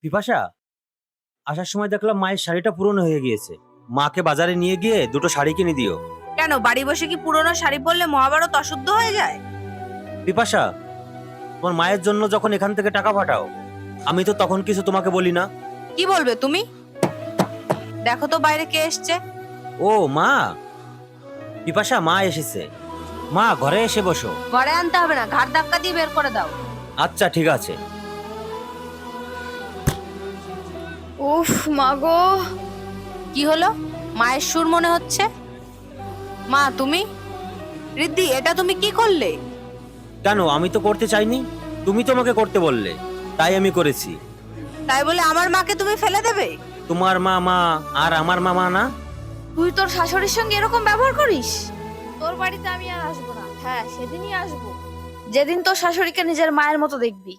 পিপাসা, আসার সময় দেখলাম মায়ের শাড়িটা পুরনো হয়ে গিয়েছে। মাকে বাজারে নিয়ে গিয়ে দুটো শাড়ি কিনে দিও। কেন, বাড়ি বসে কি পুরনো শাড়ি পরলে মহাভারত অশুদ্ধ হয়ে যায়? পিপাসা, তোমার মায়ের জন্য যখন এখান থেকে টাকা পাঠাও, আমি তো তখন কিছু তোমাকে বলি না। কি বলবে তুমি? দেখো তো বাইরে কে এসছে। ও মা, পিপাসা মা এসেছে। মা ঘরে এসে বসো। ঘরে আনতে হবে না, ঘাড় ধাক্কা দিয়ে বের করে দাও। আচ্ছা ঠিক আছে। উফ মা গো। কি হলো? মায়ের সুর মনে হচ্ছে। মা তুমি, রিদ্ধি এটা তুমি কি করলে? কেন, আমি তো করতে চাইনি, তুমি তো আমাকে করতে বললে, তাই আমি করেছি। তাই বলে আমার মাকে তুমি ফেলে দেবে? তোমার মা মা আর আমার মামা না? তুই তোর শাশুড়ির সঙ্গে এরকম ব্যবহার করিস? তোর বাড়িতে আমি আর আসবো না। হ্যাঁ, সেদিনই আসবো যেদিন তোর শাশুড়িকে নিজের মায়ের মতো দেখবি।